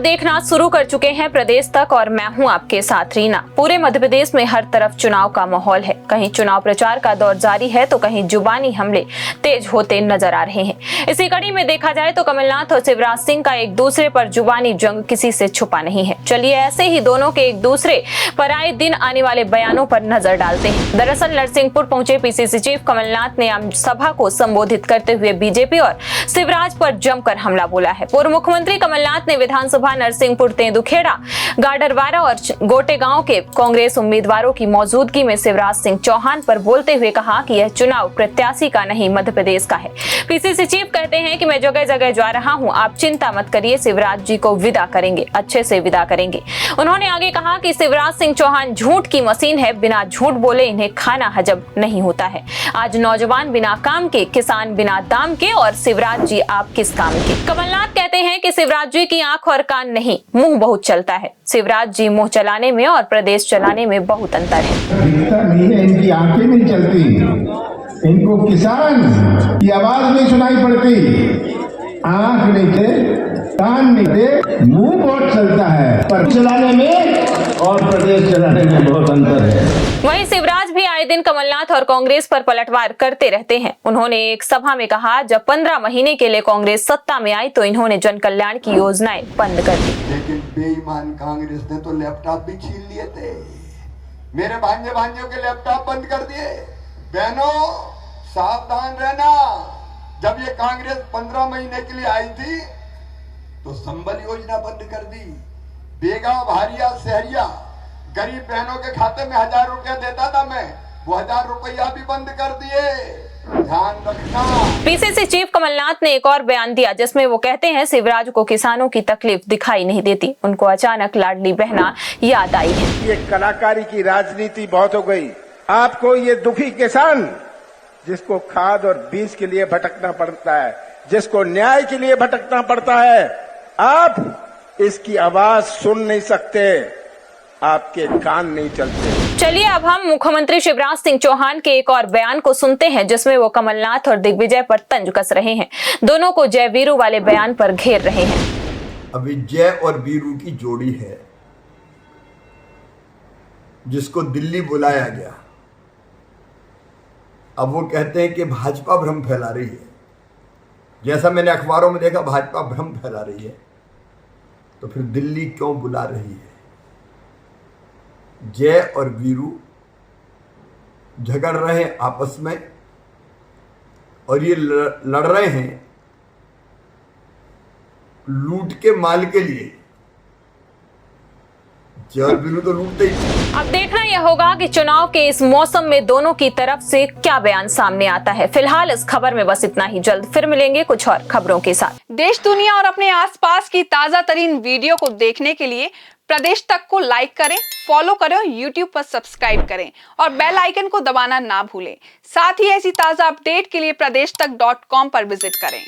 देखना शुरू कर चुके हैं प्रदेश तक और मैं हूं आपके साथ रीना। पूरे मध्य प्रदेश में हर तरफ चुनाव का माहौल है। कहीं चुनाव प्रचार का दौर जारी है तो कहीं जुबानी हमले तेज होते नजर आ रहे हैं। इसी कड़ी में देखा जाए तो कमलनाथ और शिवराज सिंह का एक दूसरे पर जुबानी जंग किसी से छुपा नहीं है। चलिए ऐसे ही दोनों के एक दूसरे पर आए दिन आने वाले बयानों पर नजर डालते हैं। दरअसल नरसिंहपुर पहुंचे पीसीसी चीफ कमलनाथ ने आम सभा को संबोधित करते हुए बीजेपी और शिवराज पर जमकर हमला बोला है। पूर्व मुख्यमंत्री कमलनाथ ने विधानसभा नरसिंहपुर, तेंदुखेड़ा, गाडरवारा और गोटेगांव के कांग्रेस उम्मीदवारों की मौजूदगी में शिवराज सिंह चौहान पर बोलते हुए कहा कि यह चुनाव प्रत्याशी का नहीं मध्य प्रदेश का है। पीसीसी चीफ कहते हैं कि मैं जगह जगह जा रहा हूं, आप चिंता मत करिए, शिवराज जी को विदा करेंगे, अच्छे से विदा करेंगे। उन्होंने आगे कहा कि शिवराज सिंह चौहान झूठ की मशीन है, बिना झूठ बोले इन्हें खाना हजम नहीं होता है। आज नौजवान बिना काम के, किसान बिना दाम के और शिवराज जी आप किस काम के। कमलनाथ कहते हैं कि शिवराज जी की आंख और कान नहीं, मुंह बहुत चलता है। शिवराज जी मुंह चलाने में और प्रदेश चलाने में बहुत अंतर है। दिखता नहीं है, इनकी आंखें नहीं चलती, इनको किसान की आवाज नहीं सुनाई पड़ती। आंख नहीं थे, कान नहीं थे, मुंह बहुत चलता है, पर चलाने में और प्रदेश चलाने में बहुत अंतर है। वहीं शिवराज भी आए दिन कमलनाथ और कांग्रेस पर पलटवार करते रहते हैं। उन्होंने एक सभा में कहा, जब 15 महीने के लिए कांग्रेस सत्ता में आई तो इन्होंने जन कल्याण की योजनाएं बंद कर दी। लेकिन बेईमान कांग्रेस ने तो लैपटॉप भी छीन लिए थे। मेरे भांजियों के लैपटॉप बंद कर दिए। बहनों सावधान रहना। जब ये कांग्रेस 15 महीने के लिए आई थी तो संबल योजना बंद कर दी। बेगा, भारिया, शहरिया गरीब बहनों के खाते में 1000 रुपया देता था मैं, वो 1000 रुपया भी बंद कर दिए। ध्यान रखना। पीसीसी चीफ कमलनाथ ने एक और बयान दिया जिसमें वो कहते हैं शिवराज को किसानों की तकलीफ दिखाई नहीं देती, उनको अचानक लाडली बहना याद आई है। ये कलाकारी की राजनीति बहुत हो गई। आपको ये दुखी किसान जिसको खाद और बीज के लिए भटकना पड़ता है, जिसको न्याय के लिए भटकना पड़ता है, आप इसकी आवाज सुन नहीं सकते, आपके कान नहीं चलते। चलिए अब हम मुख्यमंत्री शिवराज सिंह चौहान के एक और बयान को सुनते हैं जिसमें वो कमलनाथ और दिग्विजय पर तंज कस रहे हैं। दोनों को जय वीरू वाले बयान पर घेर रहे हैं। अभी जय और वीरू की जोड़ी है जिसको दिल्ली बुलाया गया। अब वो कहते हैं कि भाजपा भ्रम फैला रही है। जैसा मैंने अखबारों में देखा भाजपा भ्रम फैला रही है, तो फिर दिल्ली क्यों बुला रही है। जय और वीरू झगड़ रहे हैं आपस में और ये लड़ रहे हैं लूट के माल के लिए। जय और वीरू तो लूटते ही। अब देखना यह होगा कि चुनाव के इस मौसम में दोनों की तरफ से क्या बयान सामने आता है। फिलहाल इस खबर में बस इतना ही। जल्द फिर मिलेंगे कुछ और खबरों के साथ। देश, दुनिया और अपने आसपास की ताजा तरीन वीडियो को देखने के लिए प्रदेश तक को लाइक करें, फॉलो करें और YouTube पर सब्सक्राइब करें और बेल आइकन को दबाना ना भूलें। साथ ही ऐसी ताजा अपडेट के लिए pradesh tak.com पर विजिट करें।